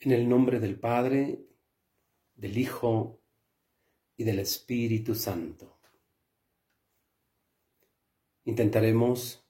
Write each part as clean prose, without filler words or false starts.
En el nombre del Padre, del Hijo y del Espíritu Santo. Intentaremos,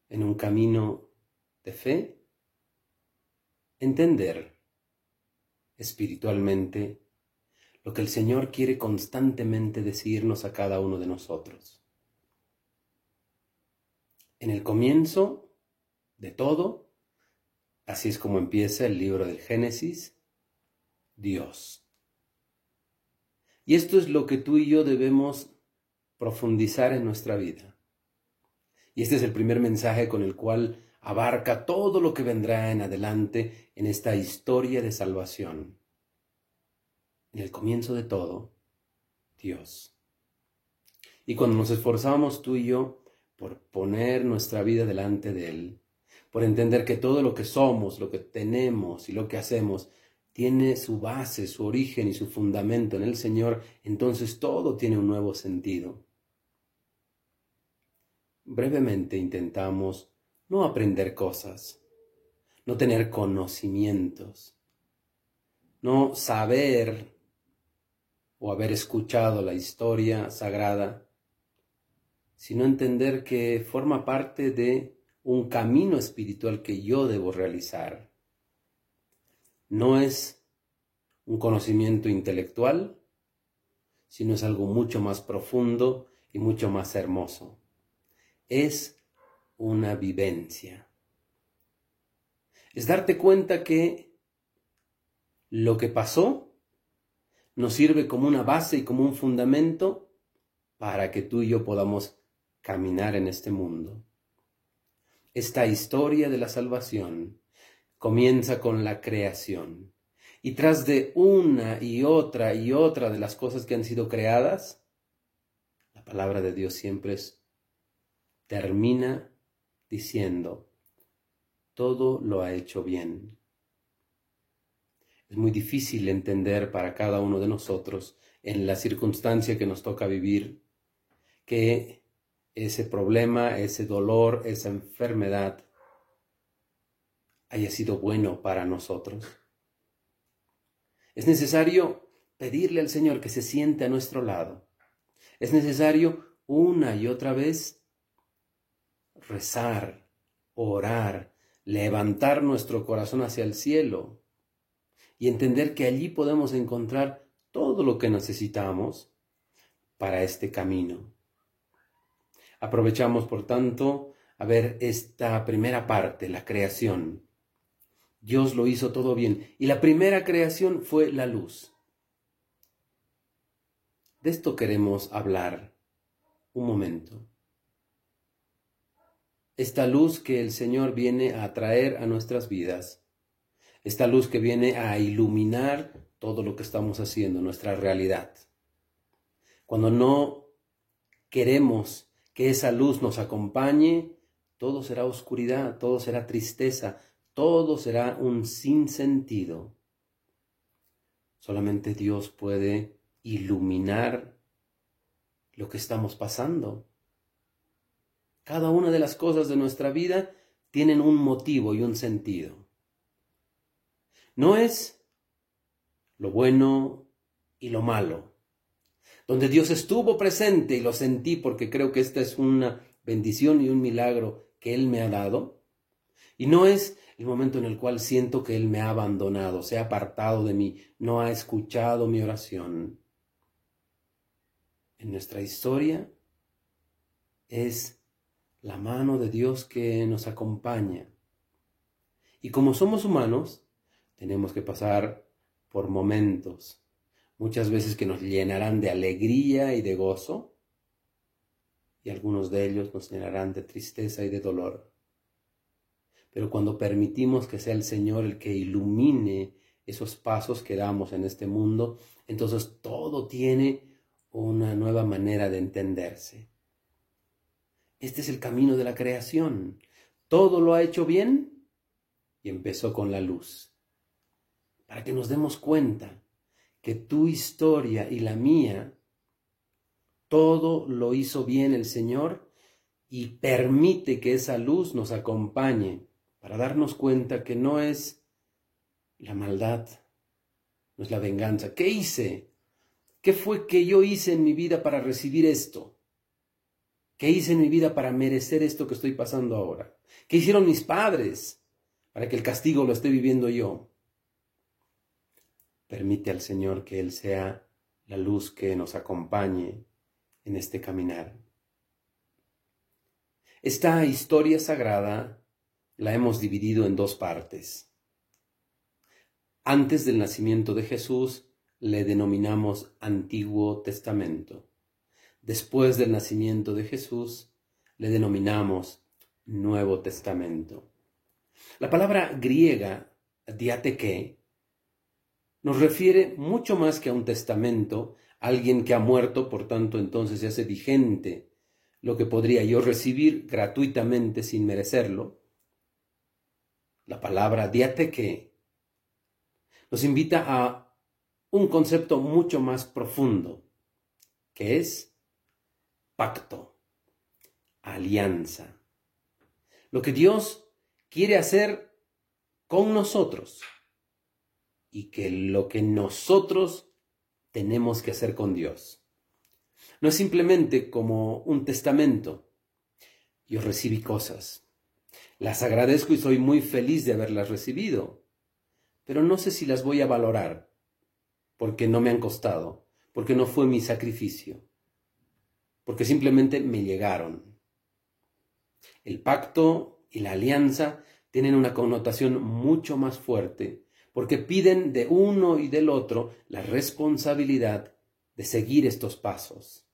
en un camino de fe, entender espiritualmente lo que el Señor quiere constantemente decirnos a cada uno de nosotros. En el comienzo de todo, así es como empieza el libro del Génesis, Dios. Y esto es lo que tú y yo debemos profundizar en nuestra vida. Y este es el primer mensaje con el cual abarca todo lo que vendrá en adelante en esta historia de salvación. En el comienzo de todo, Dios. Y cuando nos esforzamos tú y yo por poner nuestra vida delante de Él, por entender que todo lo que somos, lo que tenemos y lo que hacemos tiene su base, su origen y su fundamento en el Señor, entonces todo tiene un nuevo sentido. Brevemente intentamos no aprender cosas, no tener conocimientos, no saber o haber escuchado la historia sagrada, sino entender que forma parte de un camino espiritual que yo debo realizar. No es un conocimiento intelectual, sino es algo mucho más profundo y mucho más hermoso. Es una vivencia. Es darte cuenta que lo que pasó nos sirve como una base y como un fundamento para que tú y yo podamos caminar en este mundo. Esta historia de la salvación comienza con la creación. Y tras de una y otra de las cosas que han sido creadas, la palabra de Dios siempre termina diciendo, todo lo ha hecho bien. Es muy difícil entender para cada uno de nosotros, en la circunstancia que nos toca vivir, que ese problema, ese dolor, esa enfermedad haya sido bueno para nosotros. Es necesario pedirle al Señor que se siente a nuestro lado. Es necesario una y otra vez rezar, orar, levantar nuestro corazón hacia el cielo y entender que allí podemos encontrar todo lo que necesitamos para este camino. Aprovechamos, por tanto, a ver esta primera parte, la creación. Dios lo hizo todo bien. Y la primera creación fue la luz. De esto queremos hablar un momento. Esta luz que el Señor viene a traer a nuestras vidas. Esta luz que viene a iluminar todo lo que estamos haciendo, nuestra realidad. Cuando no queremos que esa luz nos acompañe, todo será oscuridad, todo será tristeza, todo será un sinsentido. Solamente Dios puede iluminar lo que estamos pasando. Cada una de las cosas de nuestra vida tienen un motivo y un sentido. No es lo bueno y lo malo. Donde Dios estuvo presente y lo sentí porque creo que esta es una bendición y un milagro que Él me ha dado. Y no es el momento en el cual siento que Él me ha abandonado, se ha apartado de mí, no ha escuchado mi oración. En nuestra historia es la mano de Dios que nos acompaña. Y como somos humanos, tenemos que pasar por momentos, muchas veces que nos llenarán de alegría y de gozo, y algunos de ellos nos llenarán de tristeza y de dolor. Pero cuando permitimos que sea el Señor el que ilumine esos pasos que damos en este mundo, entonces todo tiene una nueva manera de entenderse. Este es el camino de la creación. Todo lo ha hecho bien y empezó con la luz. Para que nos demos cuenta que tu historia y la mía, todo lo hizo bien el Señor y permite que esa luz nos acompañe para darnos cuenta que no es la maldad, no es la venganza. ¿Qué hice? ¿Qué fue que yo hice en mi vida para recibir esto? ¿Qué hice en mi vida para merecer esto que estoy pasando ahora? ¿Qué hicieron mis padres para que el castigo lo esté viviendo yo? Permite al Señor que Él sea la luz que nos acompañe en este caminar. Esta historia sagrada la hemos dividido en dos partes. Antes del nacimiento de Jesús le denominamos Antiguo Testamento. Después del nacimiento de Jesús le denominamos Nuevo Testamento. La palabra griega diateké nos refiere mucho más que a un testamento, alguien que ha muerto, por tanto entonces se hace vigente lo que podría yo recibir gratuitamente sin merecerlo. La palabra diateké nos invita a un concepto mucho más profundo, que es pacto, alianza. Lo que Dios quiere hacer con nosotros y que lo que nosotros tenemos que hacer con Dios. No es simplemente como un testamento. Yo recibí cosas, las agradezco y soy muy feliz de haberlas recibido, pero no sé si las voy a valorar porque no me han costado, porque no fue mi sacrificio, porque simplemente me llegaron. El pacto y la alianza tienen una connotación mucho más fuerte, porque piden de uno y del otro la responsabilidad de seguir estos pasos,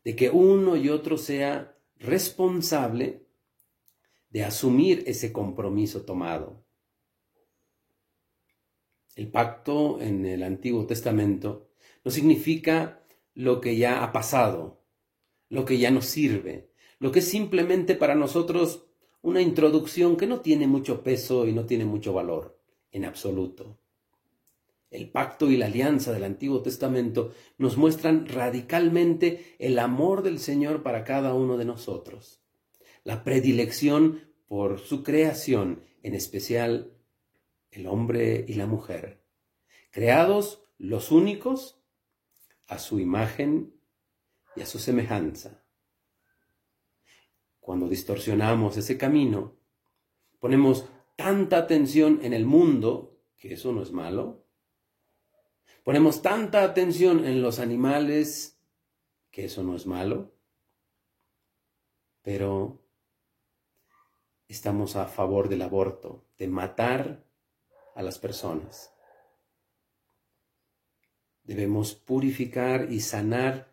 de que uno y otro sea responsable de asumir ese compromiso tomado. El pacto en el Antiguo Testamento no significa lo que ya ha pasado, lo que ya nos sirve, lo que es simplemente para nosotros una introducción que no tiene mucho peso y no tiene mucho valor, en absoluto. El pacto y la alianza del Antiguo Testamento nos muestran radicalmente el amor del Señor para cada uno de nosotros, la predilección por su creación, en especial el hombre y la mujer, creados los únicos a su imagen y a su semejanza. Cuando distorsionamos ese camino, ponemos tanta atención en el mundo, que eso no es malo. Ponemos tanta atención en los animales, que eso no es malo. Pero estamos a favor del aborto, de matar a las personas. Debemos purificar y sanar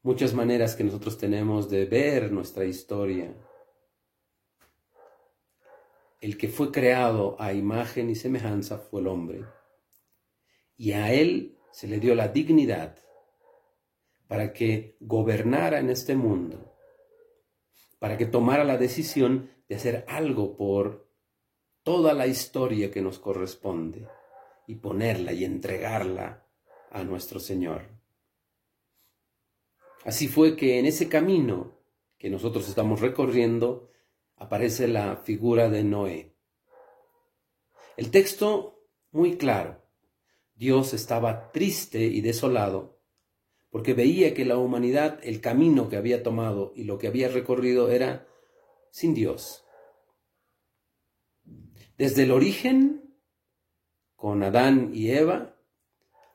muchas maneras que nosotros tenemos de ver nuestra historia. El que fue creado a imagen y semejanza fue el hombre. Y a él se le dio la dignidad para que gobernara en este mundo, para que tomara la decisión de hacer algo por toda la historia que nos corresponde y ponerla y entregarla a nuestro Señor. Así fue que en ese camino que nosotros estamos recorriendo aparece la figura de Noé. El texto muy claro. Dios estaba triste y desolado porque veía que la humanidad, el camino que había tomado y lo que había recorrido era sin Dios. Desde el origen, con Adán y Eva,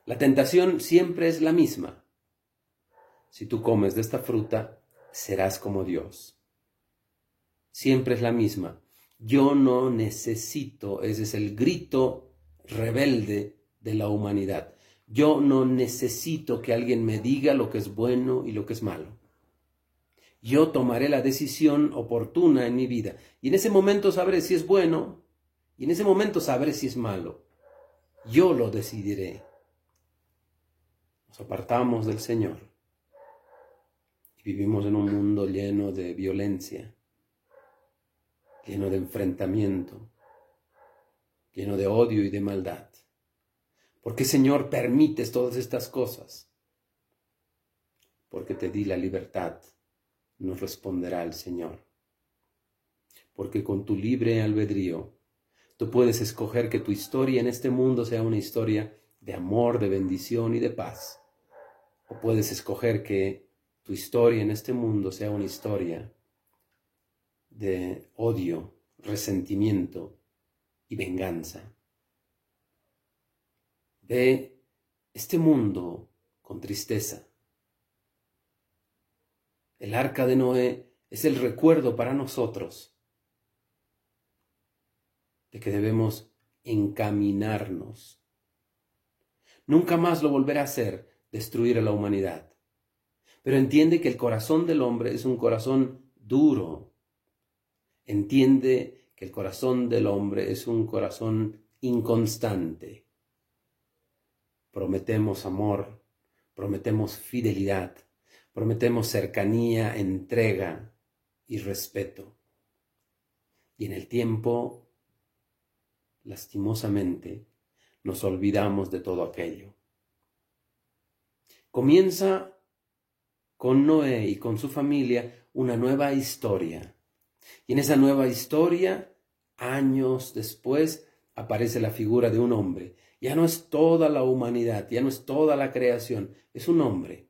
la tentación siempre es la misma. Si tú comes de esta fruta, serás como Dios. Siempre es la misma. Yo no necesito, ese es el grito rebelde de la humanidad. Yo no necesito que alguien me diga lo que es bueno y lo que es malo. Yo tomaré la decisión oportuna en mi vida. Y en ese momento sabré si es bueno y en ese momento sabré si es malo. Yo lo decidiré. Nos apartamos del Señor y vivimos en un mundo lleno de violencia, lleno de enfrentamiento, lleno de odio y de maldad. ¿Por qué, Señor, permites todas estas cosas? Porque te di la libertad, nos responderá el Señor. Porque con tu libre albedrío, Tú puedes escoger que tu historia en este mundo sea una historia de amor, de bendición y de paz. O puedes escoger que tu historia en este mundo sea una historia de odio, resentimiento y venganza. Ve este mundo con tristeza. El arca de Noé es el recuerdo para nosotros de que debemos encaminarnos. Nunca más lo volverá a hacer, destruir a la humanidad. Pero entiende que el corazón del hombre es un corazón duro. Entiende que el corazón del hombre es un corazón inconstante. Prometemos amor, prometemos fidelidad, prometemos cercanía, entrega y respeto. Y en el tiempo, lastimosamente, nos olvidamos de todo aquello. Comienza con Noé y con su familia una nueva historia. Y en esa nueva historia, años después, aparece la figura de un hombre. Ya no es toda la humanidad, ya no es toda la creación, es un hombre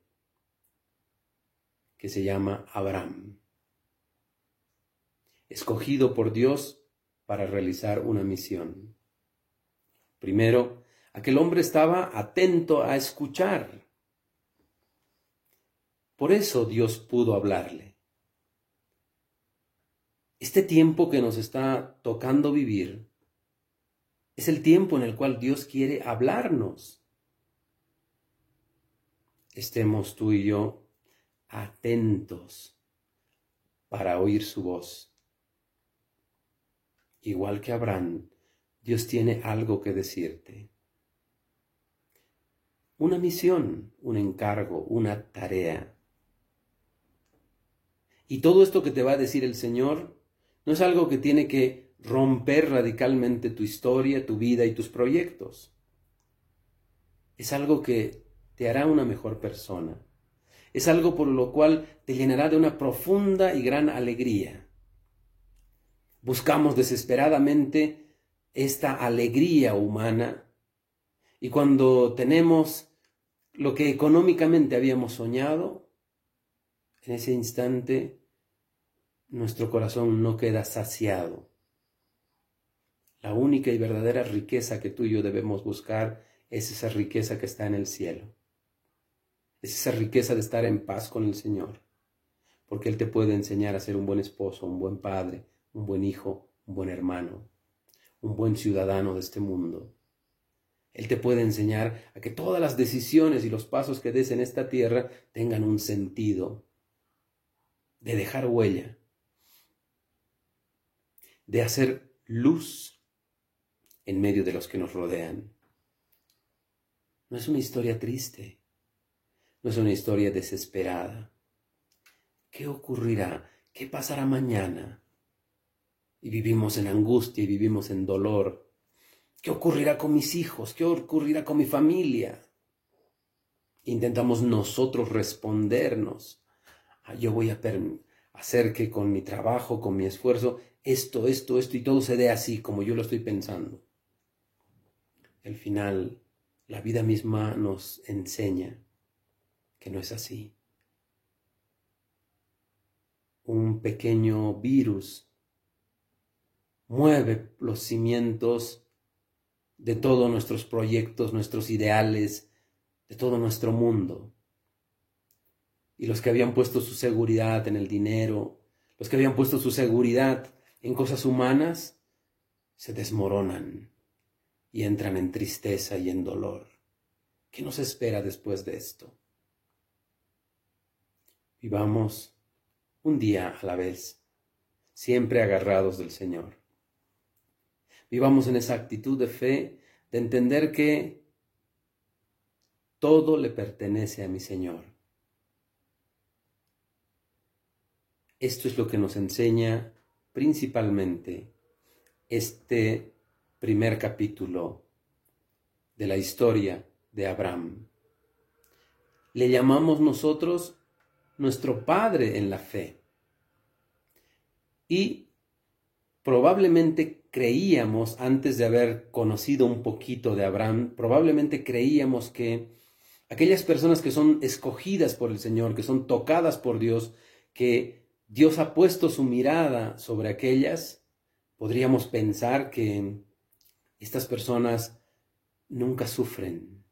que se llama Abraham, escogido por Dios para realizar una misión. Primero, aquel hombre estaba atento a escuchar. Por eso Dios pudo hablarle. Este tiempo que nos está tocando vivir es el tiempo en el cual Dios quiere hablarnos. Estemos tú y yo atentos para oír su voz. Igual que Abraham, Dios tiene algo que decirte. Una misión, un encargo, una tarea. Y todo esto que te va a decir el Señor no es algo que tiene que romper radicalmente tu historia, tu vida y tus proyectos. Es algo que te hará una mejor persona. Es algo por lo cual te llenará de una profunda y gran alegría. Buscamos desesperadamente esta alegría humana y cuando tenemos lo que económicamente habíamos soñado, en ese instante nuestro corazón no queda saciado. La única y verdadera riqueza que tú y yo debemos buscar es esa riqueza que está en el cielo. Es esa riqueza de estar en paz con el Señor, porque Él te puede enseñar a ser un buen esposo, un buen padre, un buen hijo, un buen hermano, un buen ciudadano de este mundo. Él te puede enseñar a que todas las decisiones y los pasos que des en esta tierra tengan un sentido de dejar huella, de hacer luz en medio de los que nos rodean. No es una historia triste, no es una historia desesperada. ¿Qué ocurrirá? ¿Qué pasará mañana? Y vivimos en angustia y vivimos en dolor. ¿Qué ocurrirá con mis hijos? ¿Qué ocurrirá con mi familia? Intentamos nosotros respondernos. Yo voy a hacer que con mi trabajo, con mi esfuerzo, esto y todo se dé así como yo lo estoy pensando. Al final, la vida misma nos enseña que no es así. Un pequeño virus mueve los cimientos de todos nuestros proyectos, nuestros ideales, de todo nuestro mundo. Y los que habían puesto su seguridad en el dinero, los que habían puesto su seguridad en cosas humanas, se desmoronan y entran en tristeza y en dolor. ¿Qué nos espera después de esto? Vivamos un día a la vez, siempre agarrados del Señor. Vivamos en esa actitud de fe, de entender que todo le pertenece a mi Señor. Esto es lo que nos enseña principalmente este primer capítulo de la historia de Abraham. Le llamamos nosotros nuestro padre en la fe. Y probablemente creíamos, antes de haber conocido un poquito de Abraham, probablemente creíamos que aquellas personas que son escogidas por el Señor, que son tocadas por Dios, que Dios ha puesto su mirada sobre aquellas, podríamos pensar que estas personas nunca sufren.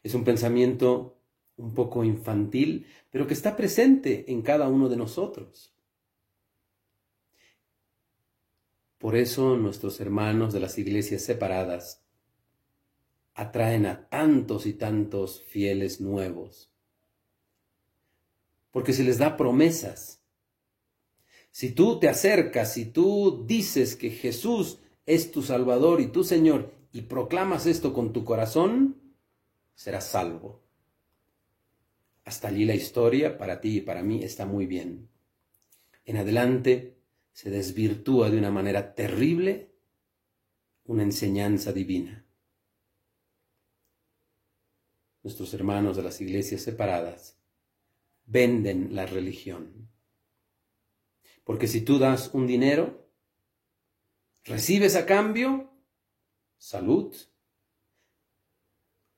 Es un pensamiento un poco infantil, pero que está presente en cada uno de nosotros. Por eso nuestros hermanos de las iglesias separadas atraen a tantos y tantos fieles nuevos, porque se les da promesas. Si tú te acercas, si tú dices que Jesús es tu Salvador y tu Señor y proclamas esto con tu corazón, serás salvo. Hasta allí la historia para ti y para mí está muy bien. En adelante se desvirtúa de una manera terrible una enseñanza divina. Nuestros hermanos de las iglesias separadas venden la religión. Porque si tú das un dinero, recibes a cambio salud,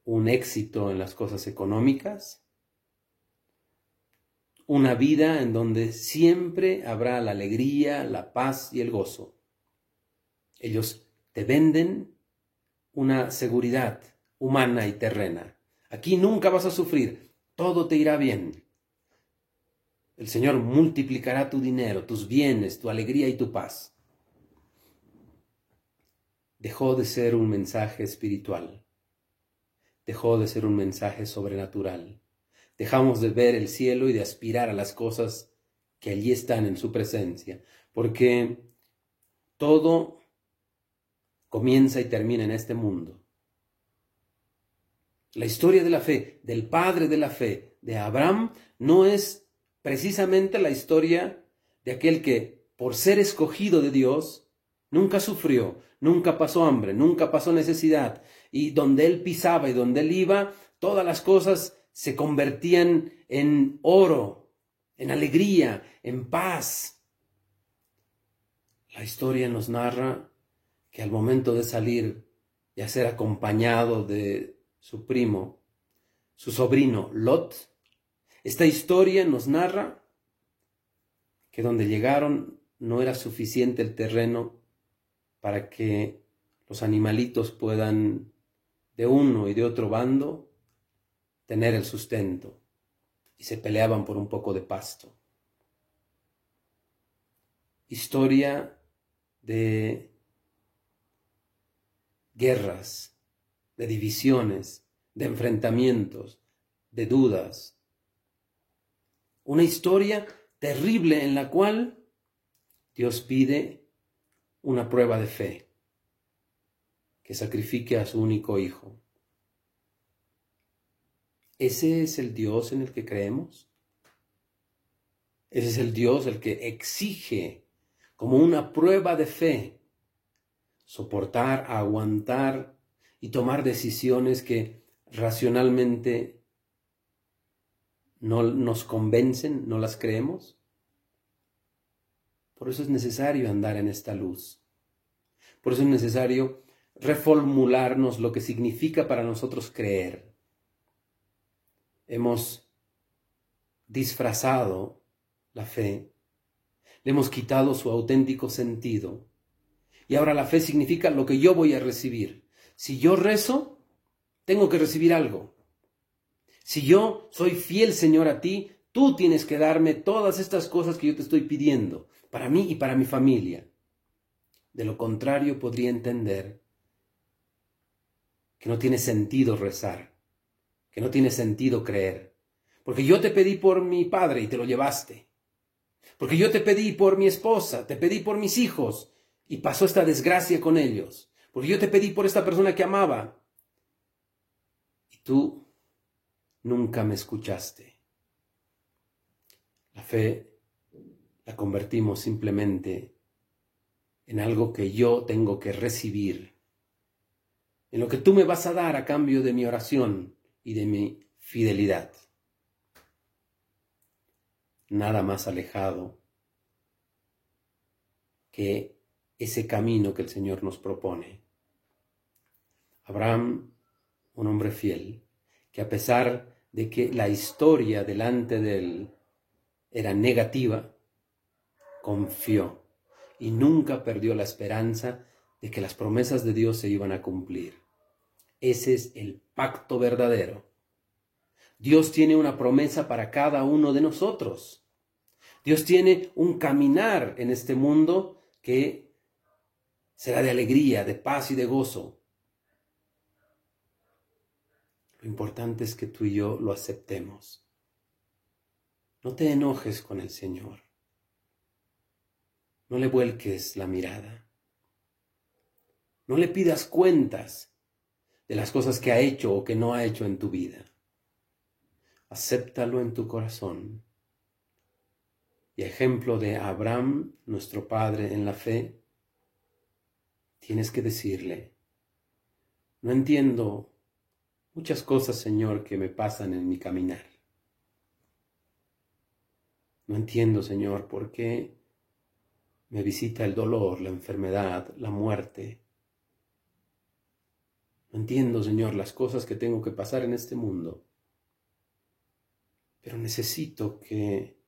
un éxito en las cosas económicas, una vida en donde siempre habrá la alegría, la paz y el gozo. Ellos te venden una seguridad humana y terrena. Aquí nunca vas a sufrir, todo te irá bien. El Señor multiplicará tu dinero, tus bienes, tu alegría y tu paz. Dejó de ser un mensaje espiritual. Dejó de ser un mensaje sobrenatural. Dejamos de ver el cielo y de aspirar a las cosas que allí están en su presencia, porque todo comienza y termina en este mundo. La historia de la fe, del padre de la fe, de Abraham, no es precisamente la historia de aquel que, por ser escogido de Dios, nunca sufrió, nunca pasó hambre, nunca pasó necesidad, y donde él pisaba y donde él iba, todas las cosas se convertían en oro, en alegría, en paz. La historia nos narra que al momento de salir y a ser acompañado de su primo, su sobrino Lot, esta historia nos narra que donde llegaron no era suficiente el terreno para que los animalitos puedan de uno y de otro bando tener el sustento, y se peleaban por un poco de pasto. Historia de guerras, de divisiones, de enfrentamientos, de dudas. Una historia terrible en la cual Dios pide una prueba de fe, que sacrifique a su único hijo. ¿Ese es el Dios en el que creemos? Ese es el Dios el que exige como una prueba de fe soportar, aguantar y tomar decisiones que racionalmente no nos convencen, no las creemos. Por eso es necesario andar en esta luz. Por eso es necesario reformularnos lo que significa para nosotros creer. Hemos disfrazado la fe, le hemos quitado su auténtico sentido. Y ahora la fe significa lo que yo voy a recibir. Si yo rezo, tengo que recibir algo. Si yo soy fiel, Señor, a ti, tú tienes que darme todas estas cosas que yo te estoy pidiendo, para mí y para mi familia. De lo contrario, podría entender que no tiene sentido rezar, que no tiene sentido creer. Porque yo te pedí por mi padre y te lo llevaste. Porque yo te pedí por mi esposa, te pedí por mis hijos y pasó esta desgracia con ellos. Porque yo te pedí por esta persona que amaba y tú nunca me escuchaste. La fe la convertimos simplemente en algo que yo tengo que recibir, en lo que tú me vas a dar a cambio de mi oración y de mi fidelidad. Nada más alejado que ese camino que el Señor nos propone. Abraham, un hombre fiel, que a pesar de que la historia delante de él era negativa, confió y nunca perdió la esperanza de que las promesas de Dios se iban a cumplir. Ese es el pacto verdadero. Dios tiene una promesa para cada uno de nosotros. Dios tiene un caminar en este mundo que será de alegría, de paz y de gozo. Lo importante es que tú y yo lo aceptemos. No te enojes con el Señor. No le vuelques la mirada. No le pidas cuentas de las cosas que ha hecho o que no ha hecho en tu vida. Acéptalo en tu corazón. Y ejemplo de Abraham, nuestro padre en la fe, tienes que decirle: no entiendo muchas cosas, Señor, que me pasan en mi caminar. No entiendo, Señor, por qué me visita el dolor, la enfermedad, la muerte. No entiendo, Señor, las cosas que tengo que pasar en este mundo. Pero necesito que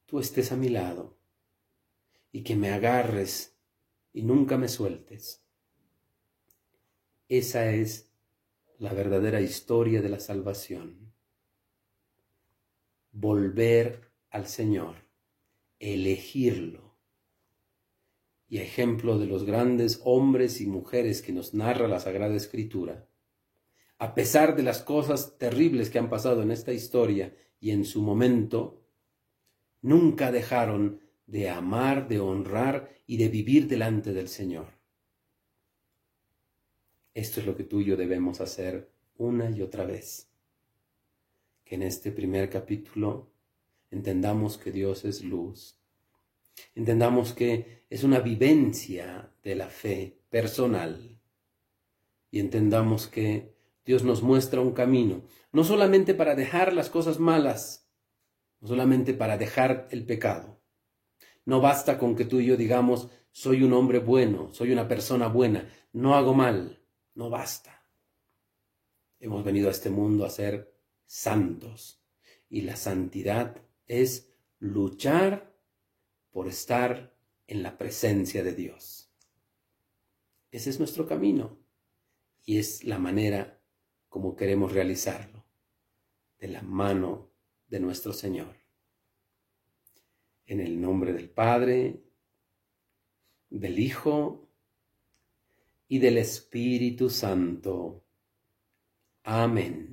tú estés a mi lado y que me agarres y nunca me sueltes. Esa es la verdadera historia de la salvación. Volver al Señor, elegirlo. Y a ejemplo de los grandes hombres y mujeres que nos narra la Sagrada Escritura, a pesar de las cosas terribles que han pasado en esta historia y en su momento, nunca dejaron de amar, de honrar y de vivir delante del Señor. Esto es lo que tú y yo debemos hacer una y otra vez. Que en este primer capítulo entendamos que Dios es luz. Entendamos que es una vivencia de la fe personal. Y entendamos que Dios nos muestra un camino, no solamente para dejar las cosas malas, no solamente para dejar el pecado. No basta con que tú y yo digamos: soy un hombre bueno, soy una persona buena, no hago mal. No basta. Hemos venido a este mundo a ser santos. Y la santidad es luchar por estar en la presencia de Dios. Ese es nuestro camino. Y es la manera como queremos realizarlo. De la mano de nuestro Señor. En el nombre del Padre, del Hijo y del Espíritu Santo. Amén.